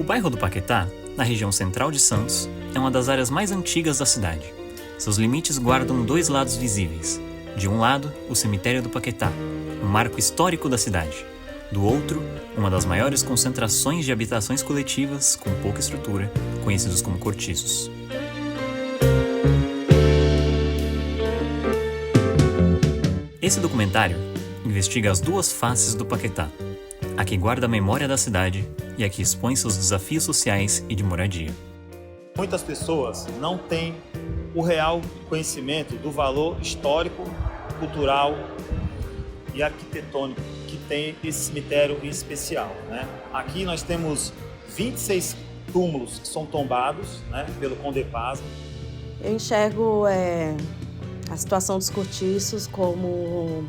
bairro do Paquetá, na região central de Santos, é uma das áreas mais antigas da cidade. Seus limites guardam dois lados visíveis. De um lado, o cemitério do Paquetá, um marco histórico da cidade. Do outro, uma das maiores concentrações de habitações coletivas com pouca estrutura, conhecidos como cortiços. Esse documentário investiga as duas faces do Paquetá, a que guarda a memória da cidade e a que expõe seus desafios sociais e de moradia. Muitas pessoas não têm o real conhecimento do valor histórico, cultural e arquitetônico que tem esse cemitério em especial, né? Aqui nós temos 26 túmulos que são tombados, né, pelo Condepasa. Eu enxergo a situação dos cortiços como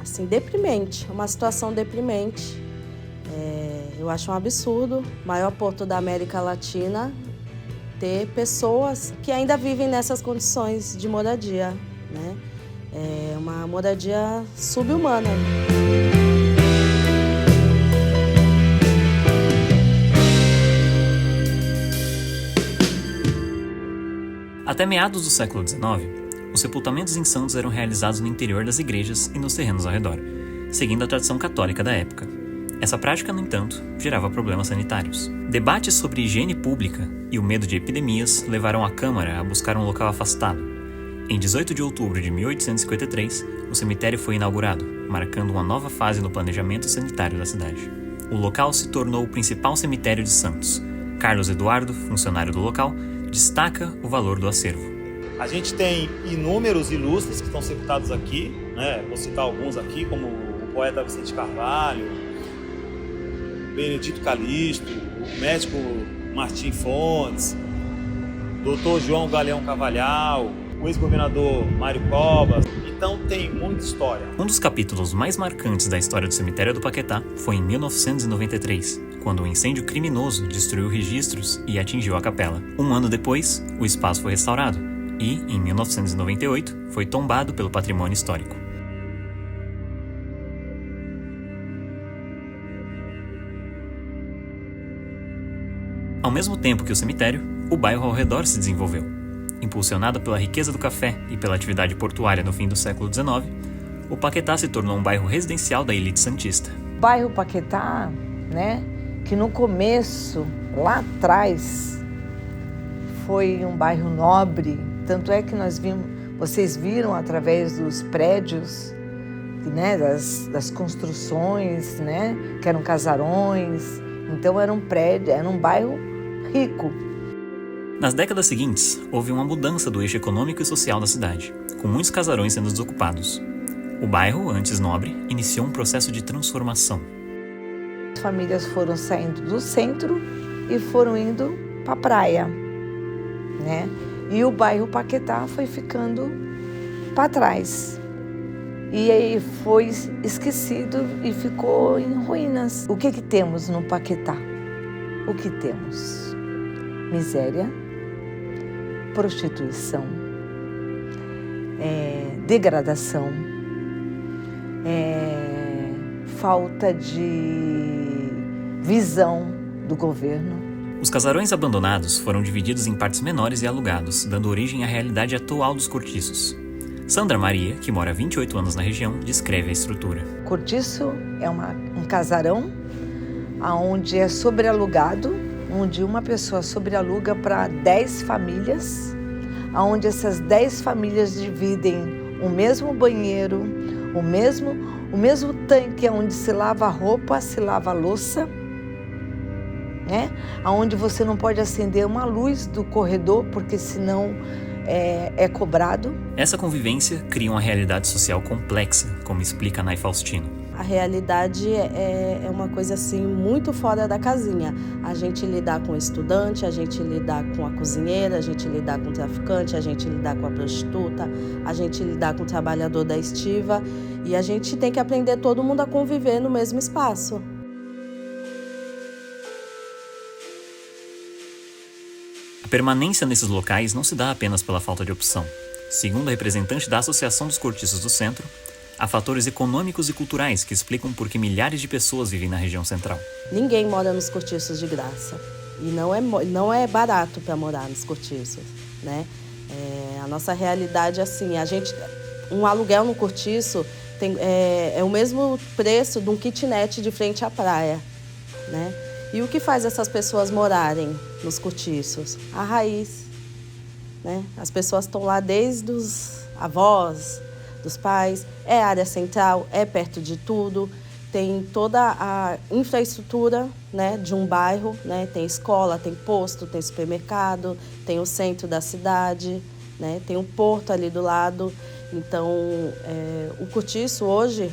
assim, deprimente, uma situação deprimente. Eu acho um absurdo, maior porto da América Latina, ter pessoas que ainda vivem nessas condições de moradia, né? É uma moradia subhumana. Até meados do século XIX, os sepultamentos em Santos eram realizados no interior das igrejas e nos terrenos ao redor, seguindo a tradição católica da época. Essa prática, no entanto, gerava problemas sanitários. Debates sobre higiene pública e o medo de epidemias levaram a Câmara a buscar um local afastado. Em 18 de outubro de 1853, o cemitério foi inaugurado, marcando uma nova fase no planejamento sanitário da cidade. O local se tornou o principal cemitério de Santos. Carlos Eduardo, funcionário do local, destaca o valor do acervo. A gente tem inúmeros ilustres que estão sepultados aqui, né? Vou citar alguns aqui, como o poeta Vicente Carvalho, Benedito Calixto, o médico Martim Fontes, Dr. João Galeão Cavalhal, o ex-governador Mário Covas. Então tem muita história. Um dos capítulos mais marcantes da história do cemitério do Paquetá foi em 1993, quando um incêndio criminoso destruiu registros e atingiu a capela. Um ano depois, o espaço foi restaurado e, em 1998, foi tombado pelo patrimônio histórico. Ao mesmo tempo que o cemitério, o bairro ao redor se desenvolveu. Impulsionado pela riqueza do café e pela atividade portuária no fim do século XIX, o Paquetá se tornou um bairro residencial da elite santista. O bairro Paquetá, né, que no começo, lá atrás, foi um bairro nobre, tanto é que vocês viram através dos prédios, né, das construções, né, que eram casarões, então era um bairro rico. Nas décadas seguintes, houve uma mudança do eixo econômico e social da cidade, com muitos casarões sendo desocupados. O bairro, antes nobre, iniciou um processo de transformação. As famílias foram saindo do centro e foram indo para a praia, né? E o bairro Paquetá foi ficando para trás. E aí foi esquecido e ficou em ruínas. O que temos no Paquetá? O que temos? Miséria, prostituição, degradação, falta de visão do governo. Os casarões abandonados foram divididos em partes menores e alugados, dando origem à realidade atual dos cortiços. Sandra Maria, que mora há 28 anos na região, descreve a estrutura. Cortiço é um casarão onde é sobrealugado, onde uma pessoa sobrealuga para 10 famílias, onde essas 10 famílias dividem o mesmo banheiro, o mesmo tanque onde se lava a roupa, se lava a louça, né? Onde você não pode acender uma luz do corredor, porque senão é cobrado. Essa convivência cria uma realidade social complexa, como explica Nay Faustino. A realidade é uma coisa assim muito fora da casinha. A gente lidar com o estudante, a gente lidar com a cozinheira, a gente lidar com o traficante, a gente lidar com a prostituta, a gente lidar com o trabalhador da estiva, e a gente tem que aprender todo mundo a conviver no mesmo espaço. A permanência nesses locais não se dá apenas pela falta de opção. Segundo a representante da Associação dos Cortiços do Centro, Há fatores econômicos e culturais que explicam por que milhares de pessoas vivem na região central. Ninguém mora nos cortiços de graça. E não é barato para morar nos cortiços, né? A nossa realidade, assim, um aluguel no cortiço é o mesmo preço de um kitnet de frente à praia, né? E o que faz essas pessoas morarem nos cortiços? A raiz, né? As pessoas estão lá desde os avós, dos pais, é área central, é perto de tudo, tem toda a infraestrutura, né, de um bairro, né? Tem escola, tem posto, tem supermercado, tem o centro da cidade, né? Tem um porto ali do lado. Então, o cortiço hoje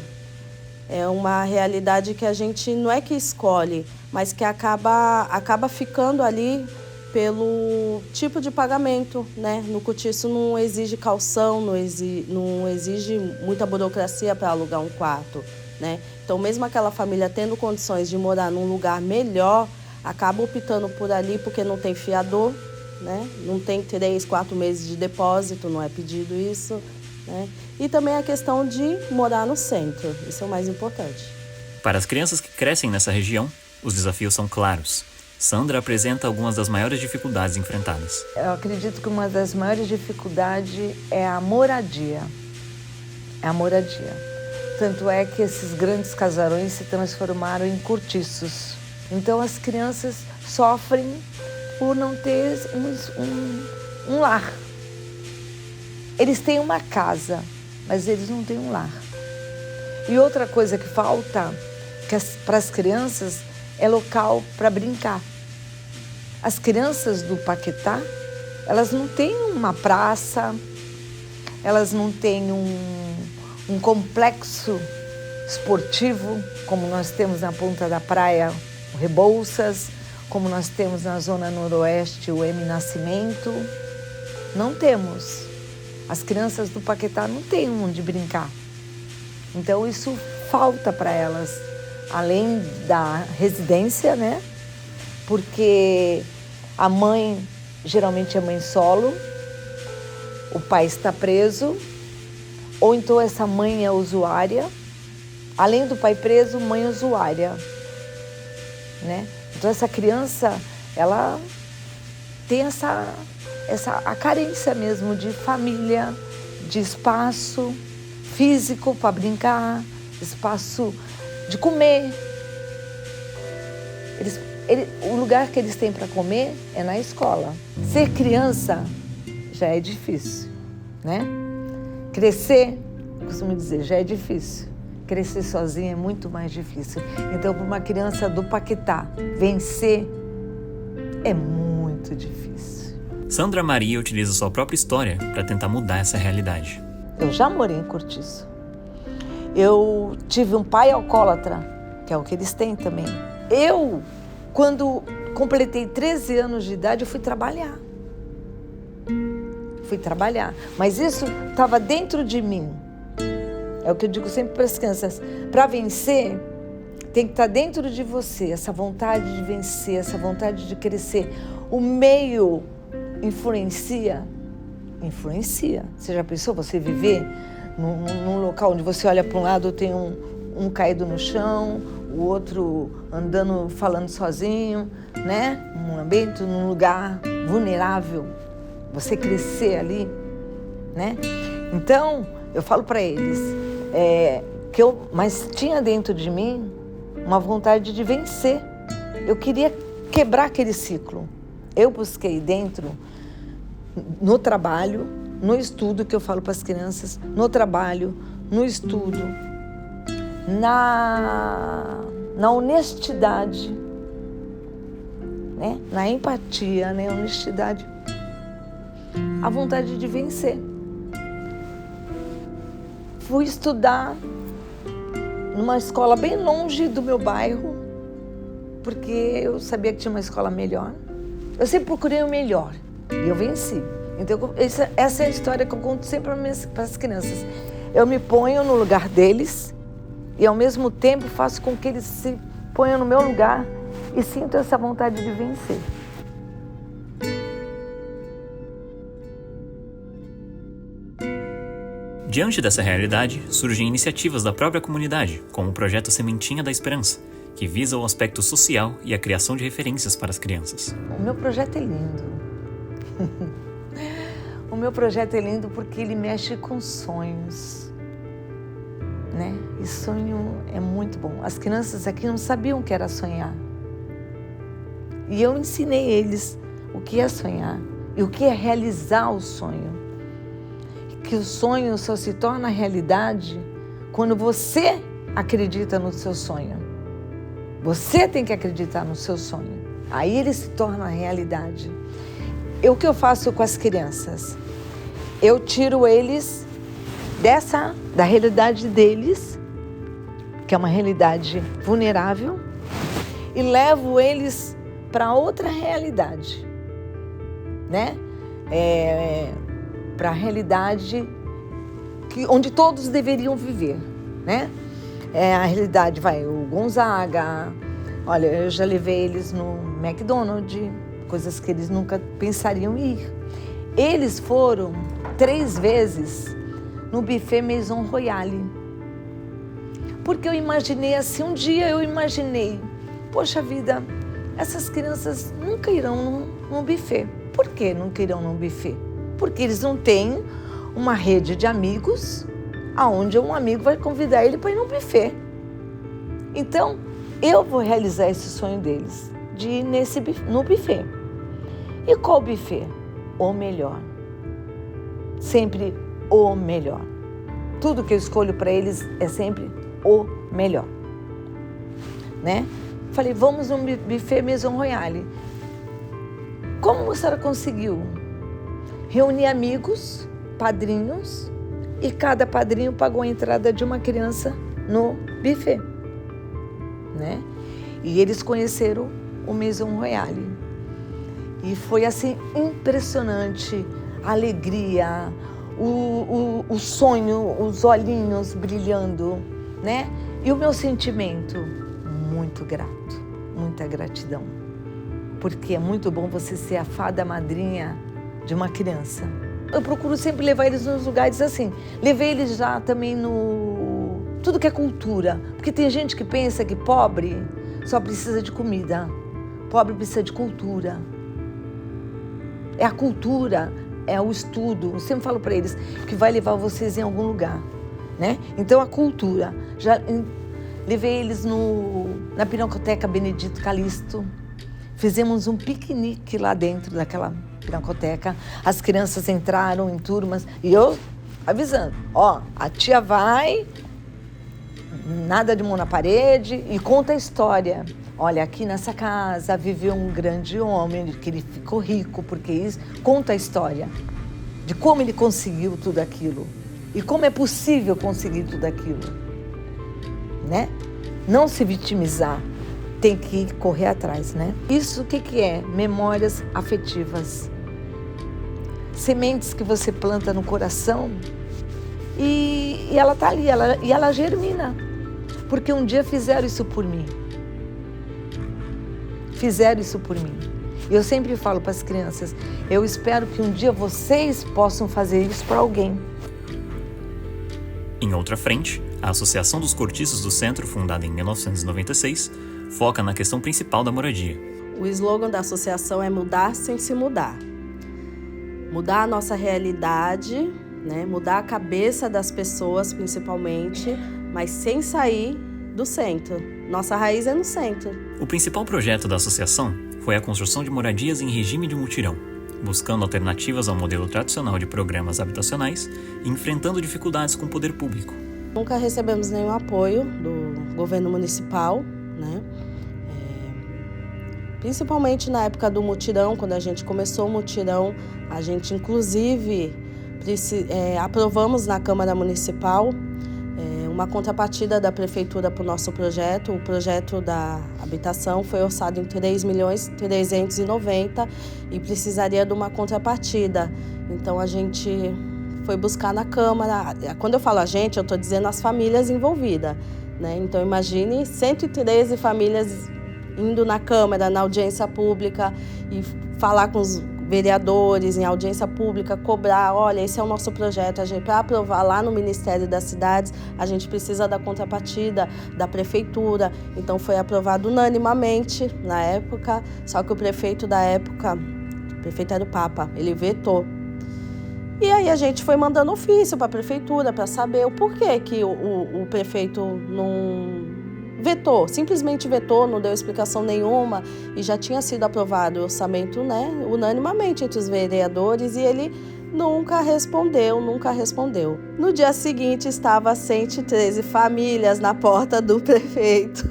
é uma realidade que a gente não é que escolhe, mas que acaba ficando ali pelo tipo de pagamento, né? No cortiço não exige calção, não exige muita burocracia para alugar um quarto, né? Então, mesmo aquela família tendo condições de morar num lugar melhor, acaba optando por ali porque não tem fiador, né? Não tem 3, 4 meses de depósito, não é pedido isso, né? E também a questão de morar no centro, isso é o mais importante. Para as crianças que crescem nessa região, os desafios são claros. Sandra apresenta algumas das maiores dificuldades enfrentadas. Eu acredito que uma das maiores dificuldades é a moradia. É a moradia. Tanto é que esses grandes casarões se transformaram em cortiços. Então as crianças sofrem por não ter um lar. Eles têm uma casa, mas eles não têm um lar. E outra coisa que falta para as crianças é local para brincar. As crianças do Paquetá, elas não têm uma praça, elas não têm um complexo esportivo, como nós temos na Ponta da Praia, o Rebouças, como nós temos na Zona Noroeste, o M. Nascimento. Não temos. As crianças do Paquetá não têm onde brincar. Então, isso falta para elas, além da residência, né? Porque a mãe, geralmente é mãe solo, o pai está preso, ou então essa mãe é usuária, além do pai preso, mãe usuária, né? Então essa criança, ela tem a carência mesmo de família, de espaço físico para brincar, espaço de comer. O lugar que eles têm para comer é na escola. Ser criança já é difícil, né? Crescer, costumo dizer, já é difícil. Crescer sozinha é muito mais difícil. Então, para uma criança do Paquetá vencer é muito difícil. Sandra Maria utiliza sua própria história para tentar mudar essa realidade. Eu já morei em cortiço. Eu tive um pai alcoólatra, que é o que eles têm também. Eu, quando completei 13 anos de idade, eu fui trabalhar. Mas isso estava dentro de mim. É o que eu digo sempre para as crianças. Para vencer, tem que estar dentro de você, essa vontade de vencer, essa vontade de crescer. O meio influencia. Você já pensou você viver num local onde você olha para um lado, tem um caído no chão, o outro andando, falando sozinho, né? Um ambiente, num lugar vulnerável. Você crescer ali, né? Então, eu falo para eles mas tinha dentro de mim uma vontade de vencer. Eu queria quebrar aquele ciclo. Eu busquei dentro, no trabalho, no estudo, que eu falo para as crianças, no trabalho, no estudo, na honestidade, né? Na empatia, na honestidade, a vontade de vencer. Fui estudar numa escola bem longe do meu bairro, porque eu sabia que tinha uma escola melhor. Eu sempre procurei o melhor e eu venci. Então, essa é a história que eu conto sempre para as crianças. Eu me ponho no lugar deles e, ao mesmo tempo, faço com que eles se ponham no meu lugar e sintam essa vontade de vencer. Diante dessa realidade, surgem iniciativas da própria comunidade, como o projeto Sementinha da Esperança, que visa o aspecto social e a criação de referências para as crianças. O meu projeto é lindo. O meu projeto é lindo porque ele mexe com sonhos, né? E sonho é muito bom. As crianças aqui não sabiam o que era sonhar. E eu ensinei eles o que é sonhar e o que é realizar o sonho. Que o sonho só se torna realidade quando você acredita no seu sonho. Você tem que acreditar no seu sonho. Aí ele se torna realidade. O que eu faço com as crianças? Eu tiro eles da realidade deles, que é uma realidade vulnerável, e levo eles para outra realidade, né? Para a realidade onde todos deveriam viver, né? A realidade, o Gonzaga, olha, eu já levei eles no McDonald's, coisas que eles nunca pensariam ir. Eles foram 3 vezes no buffet Maison Royale, porque eu imaginei assim, um dia eu imaginei, poxa vida, essas crianças nunca irão num buffet. Por que nunca irão num buffet? Porque eles não têm uma rede de amigos aonde um amigo vai convidar ele para ir num buffet. Então, eu vou realizar esse sonho deles, de ir no buffet. E qual buffet? O melhor. Sempre o melhor. Tudo que eu escolho para eles é sempre o melhor, né? Falei, vamos num buffet Maison Royale. Como a senhora conseguiu? Reuni amigos, padrinhos, e cada padrinho pagou a entrada de uma criança no buffet, né? E eles conheceram o Maison Royale. E foi assim impressionante a alegria, o sonho, os olhinhos brilhando, né? E o meu sentimento, muito grato, muita gratidão. Porque é muito bom você ser a fada madrinha de uma criança. Eu procuro sempre levar eles nos lugares assim. Levei eles já também no... tudo que é cultura. Porque tem gente que pensa que pobre só precisa de comida. Pobre precisa de cultura. É a cultura, é o estudo. Eu sempre falo para eles que vai levar vocês em algum lugar, né? Então a cultura. Já levei eles na Pinacoteca Benedito Calixto. Fizemos um piquenique lá dentro daquela pinacoteca. As crianças entraram em turmas e eu avisando, a tia vai, nada de mão na parede, e conta a história. Olha, aqui nessa casa viveu um grande homem, que ele ficou rico, porque isso. Conta a história de como ele conseguiu tudo aquilo e como é possível conseguir tudo aquilo, né? Não se vitimizar, tem que correr atrás, né? Isso o que é? Memórias afetivas. Sementes que você planta no coração e ela tá ali, ela germina. Porque um dia fizeram isso por mim. Fizeram isso por mim. Eu sempre falo para as crianças, eu espero que um dia vocês possam fazer isso para alguém. Em outra frente, a Associação dos Cortiços do Centro, fundada em 1996, foca na questão principal da moradia. O slogan da associação é mudar sem se mudar. Mudar a nossa realidade, né? Mudar a cabeça das pessoas, principalmente, mas sem sair do centro. Nossa raiz é no centro. O principal projeto da associação foi a construção de moradias em regime de mutirão, buscando alternativas ao modelo tradicional de programas habitacionais e enfrentando dificuldades com o poder público. Nunca recebemos nenhum apoio do governo municipal, né? Principalmente na época do mutirão, quando a gente começou o mutirão, a gente inclusive aprovamos na Câmara Municipal uma contrapartida da Prefeitura para o nosso projeto. O projeto da habitação foi orçado em 3.390.000 e precisaria de uma contrapartida. Então a gente foi buscar na Câmara. Quando eu falo a gente, eu estou dizendo as famílias envolvidas, né? Então imagine 113 famílias indo na Câmara, na audiência pública e falar com vereadores, em audiência pública, cobrar, olha, esse é o nosso projeto, para aprovar lá no Ministério das Cidades, a gente precisa da contrapartida da prefeitura. Então foi aprovado unanimamente na época, só que o prefeito da época, o prefeito era o Papa, ele vetou. E aí a gente foi mandando ofício para a prefeitura para saber o porquê que o prefeito não vetou, simplesmente vetou, não deu explicação nenhuma, e já tinha sido aprovado o orçamento, né, unanimamente entre os vereadores, e ele nunca respondeu. No dia seguinte, estava 113 famílias na porta do prefeito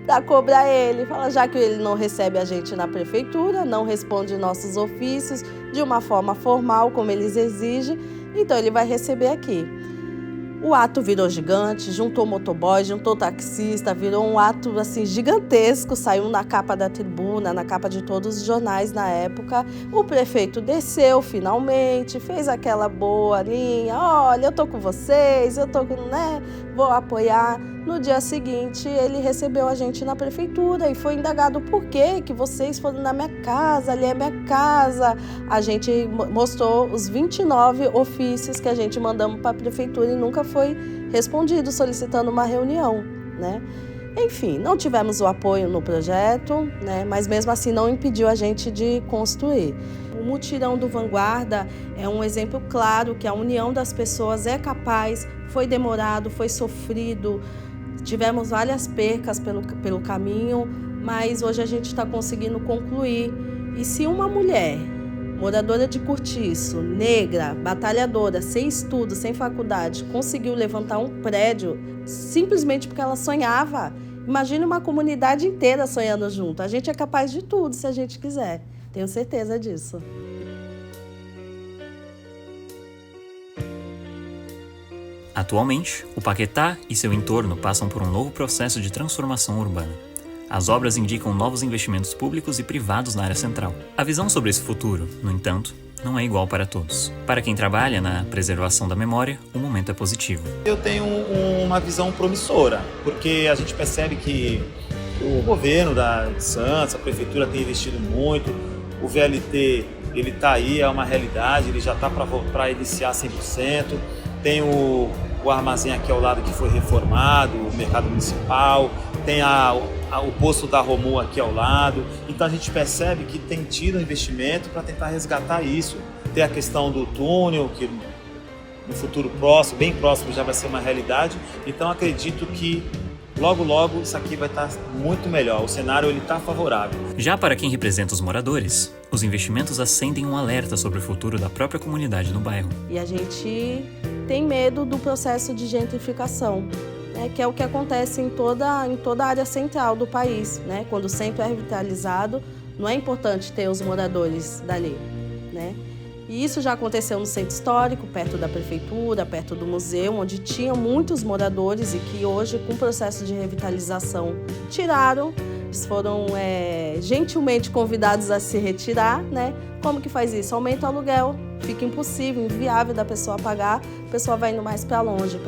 para cobrar ele. Fala, já que ele não recebe a gente na prefeitura, não responde nossos ofícios de uma forma formal, como eles exigem, então ele vai receber aqui. O ato virou gigante, juntou motoboy, juntou taxista, virou um ato assim gigantesco, saiu na capa da Tribuna, na capa de todos os jornais na época. O prefeito desceu finalmente, fez aquela boa linha, olha, eu tô com vocês, vou apoiar. No dia seguinte, ele recebeu a gente na prefeitura e foi indagado por quê que vocês foram na minha casa, ali é minha casa. A gente mostrou os 29 ofícios que a gente mandamos para a prefeitura e nunca foi respondido solicitando uma reunião, né? Enfim, não tivemos o apoio no projeto, né? Mas mesmo assim não impediu a gente de construir. O mutirão do Vanguarda é um exemplo claro que a união das pessoas é capaz, foi demorado, foi sofrido, tivemos várias percas pelo caminho, mas hoje a gente está conseguindo concluir. E se uma mulher, moradora de Cortiço, negra, batalhadora, sem estudo, sem faculdade, conseguiu levantar um prédio simplesmente porque ela sonhava, imagine uma comunidade inteira sonhando junto. A gente é capaz de tudo se a gente quiser, tenho certeza disso. Atualmente, o Paquetá e seu entorno passam por um novo processo de transformação urbana. As obras indicam novos investimentos públicos e privados na área central. A visão sobre esse futuro, no entanto, não é igual para todos. Para quem trabalha na preservação da memória, o momento é positivo. Eu tenho uma visão promissora, porque a gente percebe que o governo de Santos, a prefeitura tem investido muito, o VLT ele está aí, é uma realidade, ele já está para iniciar 100%, tem o armazém aqui ao lado que foi reformado, o mercado municipal, tem o posto da Romu aqui ao lado. Então a gente percebe que tem tido investimento para tentar resgatar isso. Tem a questão do túnel, que no futuro próximo, bem próximo, já vai ser uma realidade. Então acredito que logo isso aqui vai estar muito melhor, o cenário está favorável. Já para quem representa os moradores, os investimentos acendem um alerta sobre o futuro da própria comunidade no bairro. E a gente tem medo do processo de gentrificação, né, que é o que acontece em toda a área central do país, né? Quando o centro é revitalizado, não é importante ter os moradores dali, né? E isso já aconteceu no centro histórico, perto da prefeitura, perto do museu, onde tinha muitos moradores e que hoje, com o processo de revitalização, tiraram. Eles foram gentilmente convidados a se retirar, né? Como que faz isso? Aumenta o aluguel, fica impossível, inviável da pessoa pagar, a pessoa vai indo mais para longe.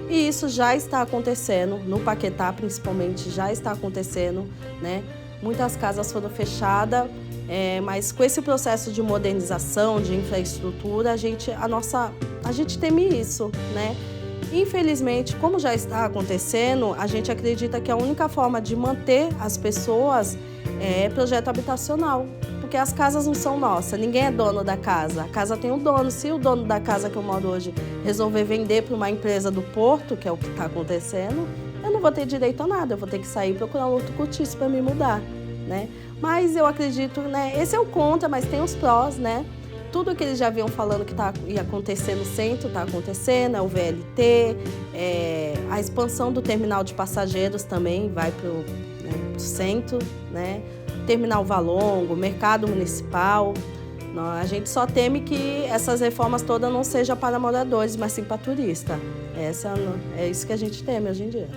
E isso já está acontecendo, no Paquetá principalmente já está acontecendo, né? Muitas casas foram fechadas, mas com esse processo de modernização, de infraestrutura, a gente teme isso, né? Infelizmente, como já está acontecendo, a gente acredita que a única forma de manter as pessoas é projeto habitacional, porque as casas não são nossas, ninguém é dono da casa, a casa tem um dono. Se o dono da casa que eu moro hoje resolver vender para uma empresa do Porto, que é o que está acontecendo, eu não vou ter direito a nada, eu vou ter que sair e procurar um outro cortiço para me mudar, né? Mas eu acredito, né? Esse é o contra, mas tem os prós, né? Tudo que eles já vinham falando que ia acontecer no centro, está acontecendo, é o VLT, a expansão do terminal de passageiros também vai para o centro, né? Terminal Valongo, mercado municipal. A gente só teme que essas reformas todas não sejam para moradores, mas sim para turista. É isso que a gente teme hoje em dia.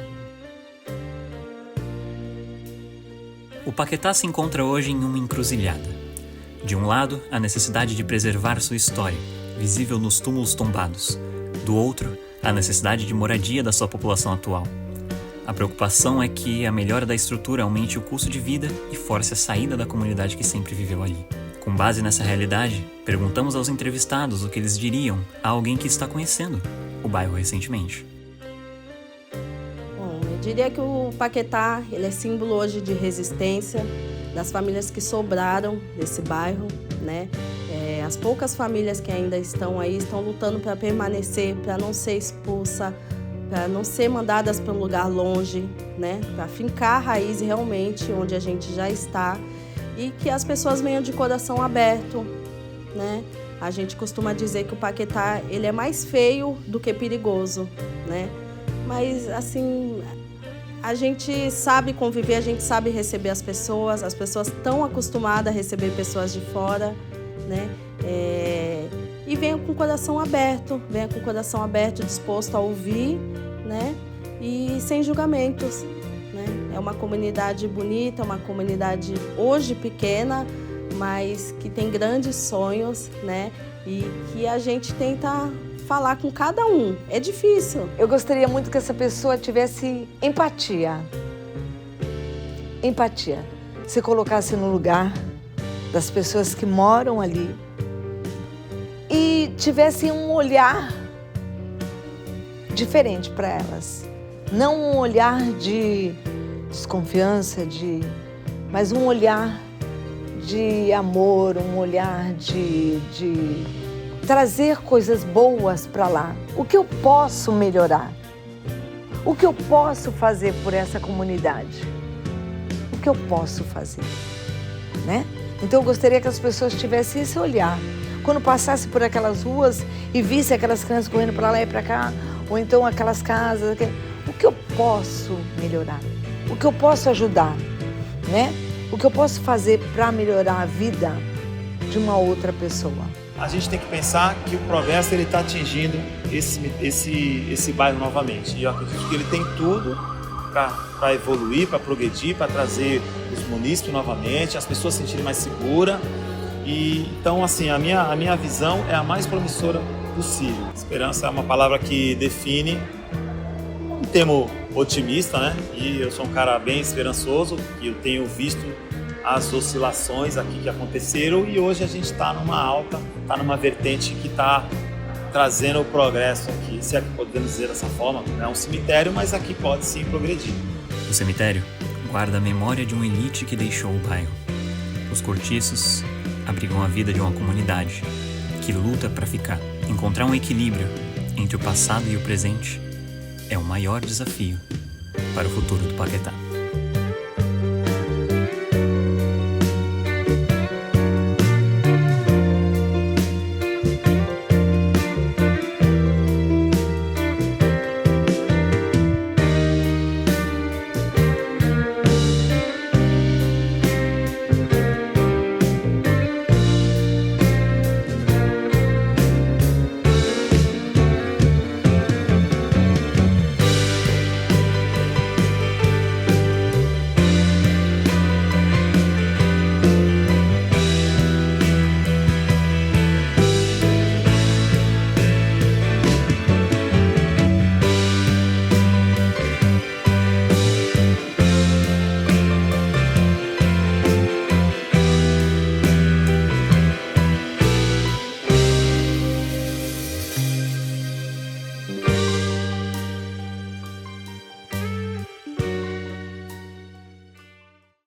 O Paquetá se encontra hoje em uma encruzilhada. De um lado, a necessidade de preservar sua história, visível nos túmulos tombados. Do outro, a necessidade de moradia da sua população atual. A preocupação é que a melhora da estrutura aumente o custo de vida e force a saída da comunidade que sempre viveu ali. Com base nessa realidade, perguntamos aos entrevistados o que eles diriam a alguém que está conhecendo o bairro recentemente. Bom, eu diria que o Paquetá ele é símbolo hoje de resistência das famílias que sobraram desse bairro, né? As poucas famílias que ainda estão aí estão lutando para permanecer, para não ser expulsa, para não ser mandadas para um lugar longe, né? Para fincar a raiz realmente onde a gente já está e que as pessoas venham de coração aberto, né? A gente costuma dizer que o Paquetá ele é mais feio do que perigoso, né? Mas assim, a gente sabe conviver, a gente sabe receber as pessoas estão acostumadas a receber pessoas de fora, né? E venha com o coração aberto, disposto a ouvir, né? E sem julgamentos, né? É uma comunidade bonita, uma comunidade hoje pequena, mas que tem grandes sonhos, né? E que a gente tenta falar com cada um. É difícil. Eu gostaria muito que essa pessoa tivesse empatia. Empatia. Se colocasse no lugar das pessoas que moram ali e tivesse um olhar diferente para elas. Não um olhar de desconfiança, mas um olhar de amor, um olhar de trazer coisas boas para lá. O que eu posso melhorar? O que eu posso fazer por essa comunidade? O que eu posso fazer? Né? Então eu gostaria que as pessoas tivessem esse olhar. Quando passasse por aquelas ruas e visse aquelas crianças correndo para lá e para cá, ou então aquelas casas, o que eu posso melhorar? O que eu posso ajudar? Né? O que eu posso fazer para melhorar a vida de uma outra pessoa? A gente tem que pensar que o Progresso está atingindo esse bairro novamente. E eu acredito que ele tem tudo para evoluir, para progredir, para trazer os munícipes novamente, as pessoas se sentirem mais seguras. E então, assim, a minha visão é a mais promissora possível. Esperança é uma palavra que define um termo otimista, né? E eu sou um cara bem esperançoso, e eu tenho visto as oscilações aqui que aconteceram, e hoje a gente está numa alta, está numa vertente que está trazendo o progresso aqui, se é que podemos dizer dessa forma. Não é um cemitério, mas aqui pode sim progredir. O cemitério guarda a memória de uma elite que deixou o bairro. Os cortiços abrigam a vida de uma comunidade que luta para ficar. Encontrar um equilíbrio entre o passado e o presente é o maior desafio para o futuro do Paquetá.